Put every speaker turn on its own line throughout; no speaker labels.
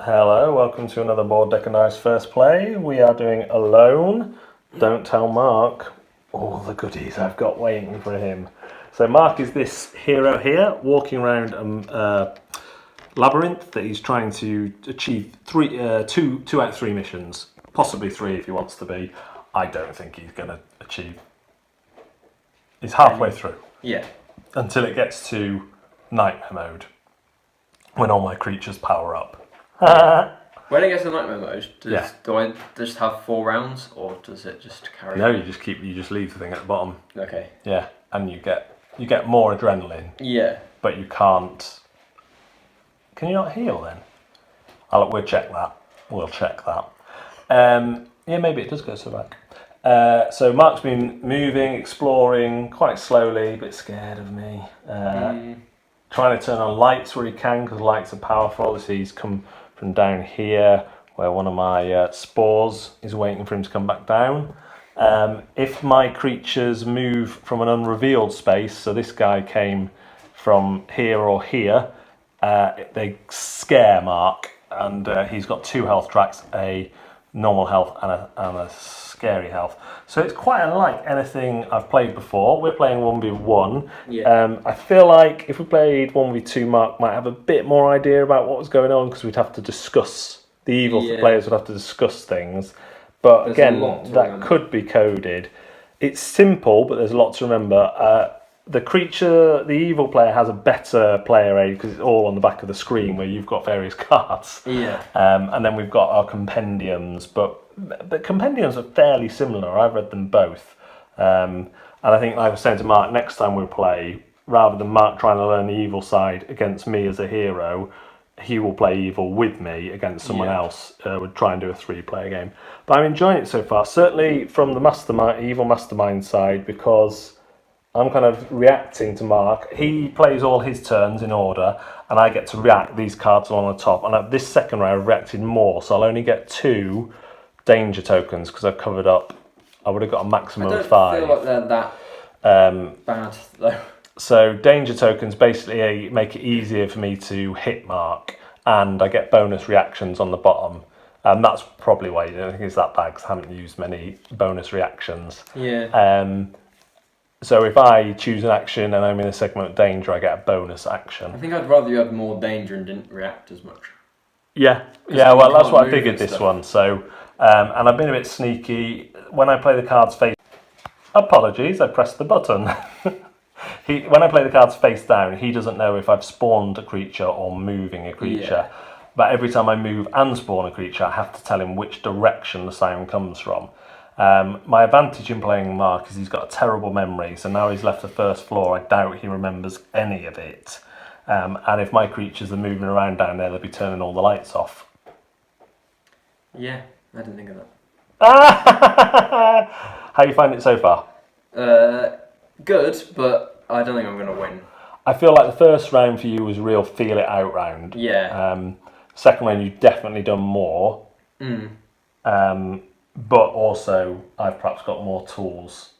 Hello, welcome to another Board Deck and Dice First Play. We are doing Alone. Don't tell Mark all the goodies I've got waiting for him. So Mark is this hero here, walking around a labyrinth that he's trying to achieve two out of three missions. Possibly three if he wants to be. I don't think he's going to achieve. He's halfway through.
Yeah.
Until it gets to Nightmare mode, when all my creatures power up.
When it gets to nightmare mode, do I just have 4 rounds, or does it just carry?
No,
on?
you just leave the thing at the bottom.
Okay.
Yeah, and you get more adrenaline.
Yeah.
But you can't. Can you not heal then? We'll check that. We'll check that. Yeah, maybe it does go so back. So Mark's been moving, exploring quite slowly, a bit scared of me. Trying to turn on lights where he can, because lights are powerful. So he's come from down here, where one of my spores is waiting for him to come back down. If my creatures move from an unrevealed space, so this guy came from here or here, they scare Mark, and he's got 2 health tracks, a normal health and a scary health. So it's quite unlike anything I've played before. We're playing 1v1.
Yeah.
I feel like if we played 1v2, Mark might have a bit more idea about what was going on, because we'd have to discuss, the evil players would have to discuss things. But there's again, that could be coded. It's simple, but there's a lot to remember. The evil player has a better player aid, because it's all on the back of the screen where you've got various cards.
Yeah.
And then we've got our compendiums, but the compendiums are fairly similar. I've read them both. And I think, like I was saying to Mark, next time we play, rather than Mark trying to learn the evil side against me as a hero, he will play evil with me against someone else. Would try and do a 3-player game. But I'm enjoying it so far, certainly from the evil mastermind side, because I'm kind of reacting to Mark. He plays all his turns in order, and I get to react these cards along the top. And at this second round, I've reacted more, so I'll only get 2 danger tokens, because I've covered up. I would have got a maximum of 5.
I don't feel like they're that bad, though.
So danger tokens basically make it easier for me to hit Mark, and I get bonus reactions on the bottom. And that's probably why you don't think it's that bad, because I haven't used many bonus reactions.
Yeah.
So if I choose an action and I'm in a segment of danger, I get a bonus action.
I think I'd rather you had more danger and didn't react as much.
Yeah, well, that's what I figured this one. So, and I've been a bit sneaky. When I play the cards face... Apologies, I pressed the button. When I play the cards face down, he doesn't know if I've spawned a creature or moving a creature. Yeah. But every time I move and spawn a creature, I have to tell him which direction the sound comes from. My advantage in playing Mark is he's got a terrible memory, so now he's left the first floor, I doubt he remembers any of it. And if my creatures are moving around down there, they'll be turning all the lights off.
Yeah, I didn't think of that.
How you find it so far?
Good, but I don't think I'm going to win.
I feel like the first round for you was a real feel it out round.
Yeah.
Second round, you've definitely done more. But also, I've perhaps got more tools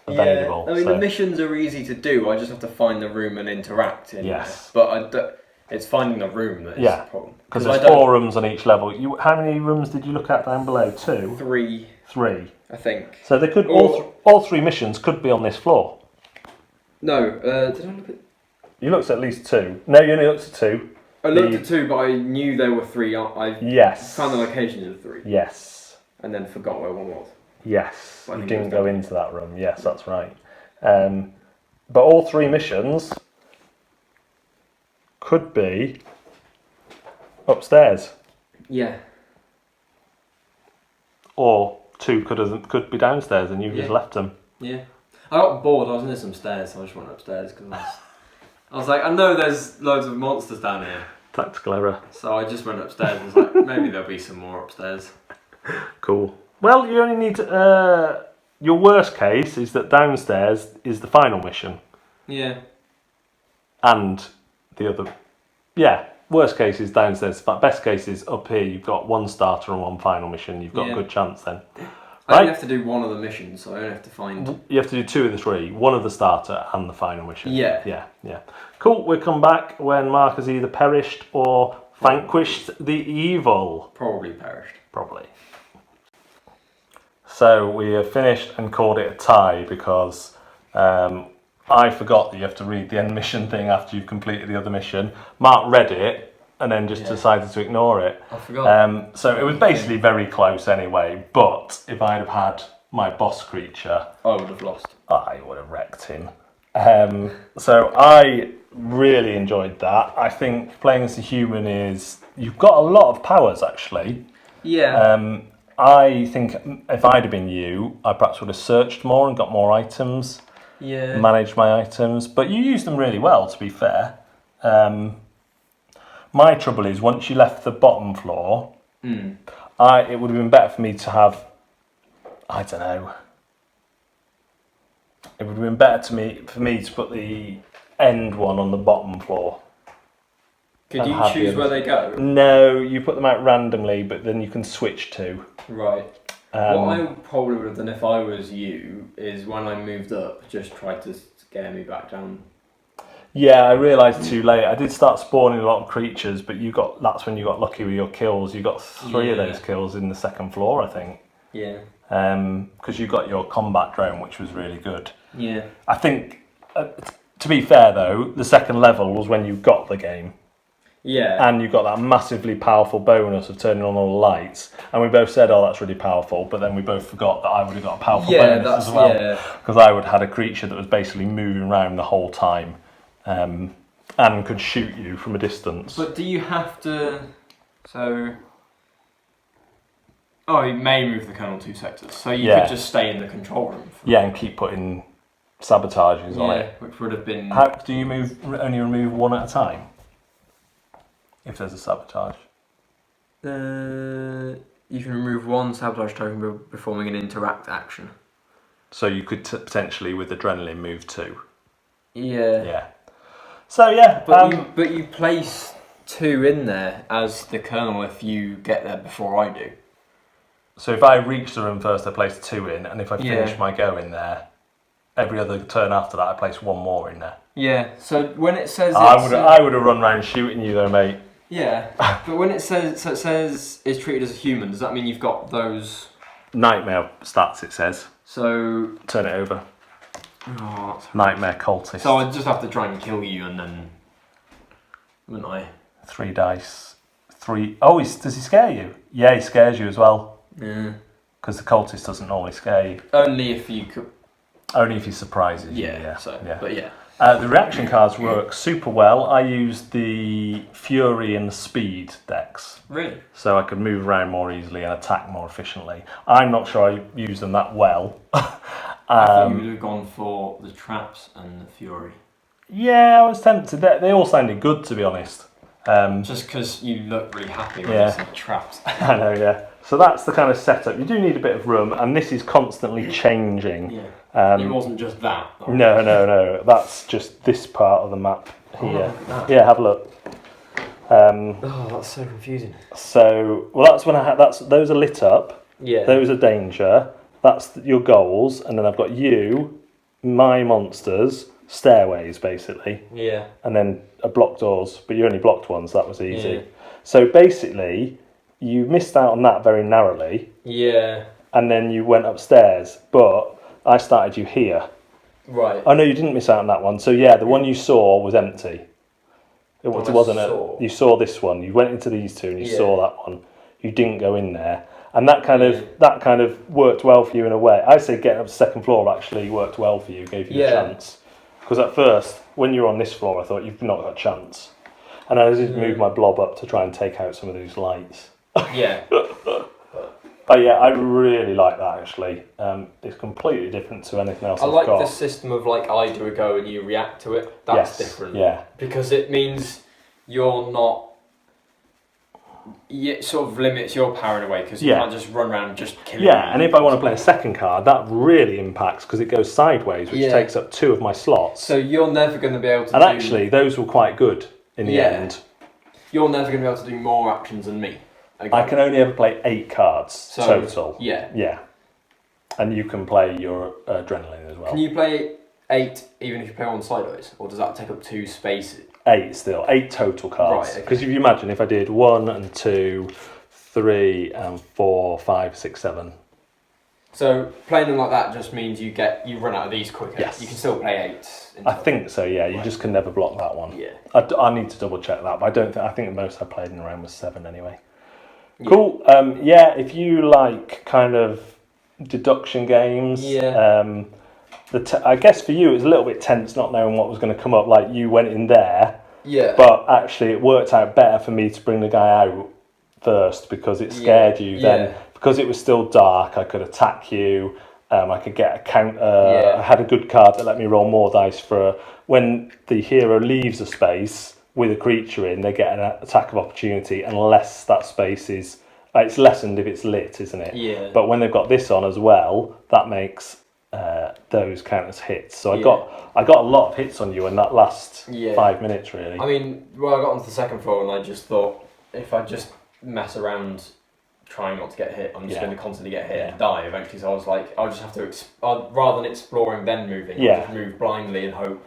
available.
Yeah, I mean, the missions are easy to do. I just have to find the room and interact in
yes.
There. But it's finding the room that is the problem.
Because there's 4 rooms on each level. How many rooms did you look at down below? 2?
3.
3.
I think.
So they could all 3 missions could be on this floor.
No, did I look at...
You looked at least 2. No, you only looked at 2.
I looked at 2, but I knew there were 3. I found the locations of 3.
Yes.
And then forgot where 1 was.
Yes, you didn't go into that room. Yes, that's right. But all 3 missions could be upstairs.
Yeah.
Or 2 could be downstairs, and you've just left them.
Yeah. I got bored. I was near some stairs, so I just went upstairs because I was like, I know there's loads of monsters down here.
Tactical error.
So I just went upstairs and was like, maybe there'll be some more upstairs.
Cool. Well, you only need to... your worst case is that downstairs is the final mission.
Yeah.
And the other... Yeah, worst case is downstairs. Best case is up here. You've got 1 starter and 1 final mission. You've got a good chance then.
I only have to do 1 of the missions, so I only have to find...
You have to do 2 of the 3. 1 of the starter and the final mission.
Yeah.
Cool, we'll come back when Mark has either perished or Vanquished the evil.
Probably perished.
Probably. So we have finished and called it a tie because I forgot that you have to read the end mission thing after you've completed the other mission. Mark read it and then just decided to ignore it.
I forgot.
So it was basically very close anyway, but if I'd have had my boss creature,
I would have lost.
I would have wrecked him. So I really enjoyed that. I think playing as a human you've got a lot of powers actually.
Yeah.
I think if I'd have been you, I perhaps would have searched more and got more items, managed my items, but you used them really well, to be fair. My trouble is, once you left the bottom floor, it would have been better for me to have, I don't know, it would have been better for me to put the end one on the bottom floor.
Could you choose where they go?
No, you put them out randomly, but then you can switch to.
Right. What I probably would have done if I was you is when I moved up, just try to scare me back down.
Yeah, I realised too late. I did start spawning a lot of creatures, but that's when you got lucky with your kills. You got 3 of those kills in the second floor, I think.
Yeah.
Because you got your combat drone, which was really good.
Yeah.
I think, to be fair though, the second level was when you got the game.
Yeah.
And you got that massively powerful bonus of turning on all the lights. And we both said, oh, that's really powerful. But then we both forgot that I would have got a powerful bonus as well. Because I would have had a creature that was basically moving around the whole time. And could shoot you from a distance.
But do you have to... So... Oh, you may move the kernel 2 sectors. So you could just stay in the control room.
And keep putting sabotages on it.
Which would have been...
How do you only remove one at a time? If there's a sabotage.
You can remove one sabotage token by performing an interact action.
So you could potentially, with adrenaline, move 2.
Yeah.
Yeah. So yeah,
but you place 2 in there as the kernel if you get there before I do.
So if I reach the room first, I place 2 in, and if I finish my go in there, every other turn after that, I place 1 more in there.
Yeah. So when it says
I would have run around shooting you though, mate.
Yeah, but when it says is treated as a human, does that mean you've got those
nightmare stats? It says.
So
turn it over.
Oh, that's
nightmare cultist.
So I just have to try and kill you, and then, wouldn't I?
3 dice. 3. Oh, does he scare you? Yeah, he scares you as well.
Yeah.
Because the cultist doesn't normally scare you.
Only if you could.
Only if he surprises you.
Yeah. So. Yeah. But yeah.
The reaction cards work super well. I used the Fury and the Speed decks.
Really?
So I could move around more easily and attack more efficiently. I'm not sure I used them that well.
I thought you would have gone for the traps and the Fury.
Yeah, I was tempted. They all sounded good, to be honest.
Just because you look really happy when you said traps.
I know, yeah. So that's the kind of setup. You do need a bit of room, and this is constantly changing.
Yeah. It wasn't just that.
No. That's just this part of the map here. Yeah, have a look.
That's so confusing.
So, well, that's when those are lit up.
Yeah.
Those are danger. That's your goals, and then I've got you, my monsters, stairways, basically.
Yeah.
And then blocked doors, but you only blocked one, so that was easy.
Yeah.
So basically, you missed out on that very narrowly.
Yeah.
And then you went upstairs, but I started you here.
Right.
Oh no, you didn't miss out on that one. So yeah, the one you saw was empty. It wasn't it. You saw this one. You went into these 2 and you saw that one. You didn't go in there, and that kind of worked well for you in a way. I'd say getting up to 2nd floor actually worked well for you, gave you a chance. Because at first, when you were on this floor, I thought you've not got a chance, and I just moved my blob up to try and take out some of those lights.
Yeah.
But yeah, I really like that actually. It's completely different to anything else I've got.
I like the system of I do a go and you react to it. That's different.
Yeah.
Because it means you're not... It sort of limits your power in a way, because you can't just run around just killing me.
And if I want to play a second card, that really impacts because it goes sideways, which takes up 2 of my slots.
So you're never going to be able to
actually, those were quite good in the end.
You're never going to be able to do more actions than me. Okay.
I can only ever play 8 cards total.
Yeah.
Yeah. And you can play your adrenaline as well.
Can you play 8 even if you play one sideways, or does that take up 2 spaces?
8 still, 8 total cards.
Right,
Because if you imagine if I did 1 and 2, 3 and 4, 5, 6, 7.
So playing them like that just means you run out of these quicker.
Yes.
You can still play 8.
I think so, yeah. You just can never block that one.
Yeah.
I need to double check that, but I think the most I played in a round was 7 anyway.
Yeah.
Cool. Yeah, if you like kind of deduction games,
Yeah.
I guess for you it was a little bit tense not knowing what was going to come up. Like you went in there,
Yeah.
but actually it worked out better for me to bring the guy out first because it scared you. Then because it was still dark, I could attack you. I could get a counter. I had a good card that let me roll more dice for when the hero leaves a space with a creature in. They get an attack of opportunity unless that space is. It's lessened if it's lit, isn't it?
Yeah.
But when they've got this on as well, that makes those count as hits. So I got a lot of hits on you in that last 5 minutes, really.
I mean, well, I got onto the second floor and I just thought if I just mess around trying not to get hit, I'm just going to constantly get hit and die eventually. So I was like, I'll just have to rather than exploring then moving, I'll just move blindly and hope.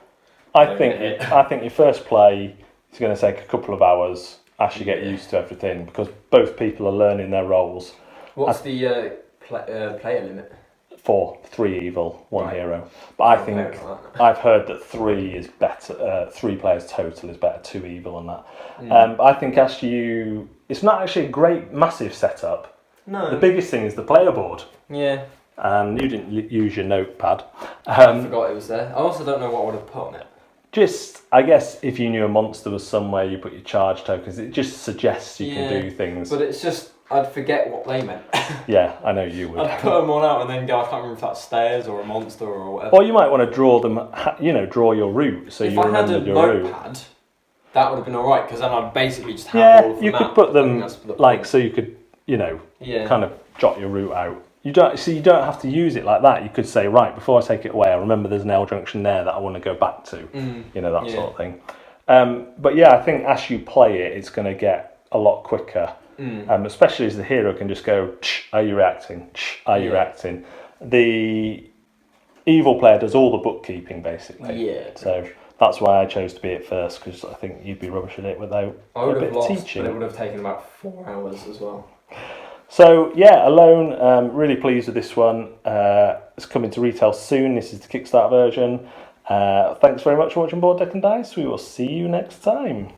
I think your first play is going to take a couple of hours as you get used to everything because both people are learning their roles.
What's the player limit?
4, 3 evil, 1 hero. But I think I've heard that 3 is better. 3 players total is better. 2 evil and that. But I think it's not actually a great massive setup.
No.
The biggest thing is the player board.
Yeah.
And you didn't use your notepad.
I forgot it was there. I also don't know what I would have put on it.
Just, I guess, if you knew a monster was somewhere, you put your charge tokens. It just suggests you can do things.
But it's just, I'd forget what they meant.
Yeah, I know you would.
I'd put them all out and then go, I can't remember if that's stairs or a monster or whatever.
Or you might want to draw them, draw your route so you remember your route.
If I had a notepad, that would have been alright, because then I'd basically just have all of the
you
map.
could put them, so you could, kind of jot your route out. You don't have to use it like that. You could say, right, before I take it away, I remember there's an L junction there that I want to go back to. That sort of thing. But yeah, I think as you play it, it's going to get a lot quicker. Especially as the hero can just go, are you reacting? Are you reacting? The evil player does all the bookkeeping, basically.
Yeah.
So that's why I chose to be it first, because I think you'd be rubbish at it without a bit of teaching.
But it would have taken about 4 hours as well.
So yeah, Alone, really pleased with this one. It's coming to retail soon. This is the Kickstart version. Thanks very much for watching Board Deck and Dice. We will see you next time.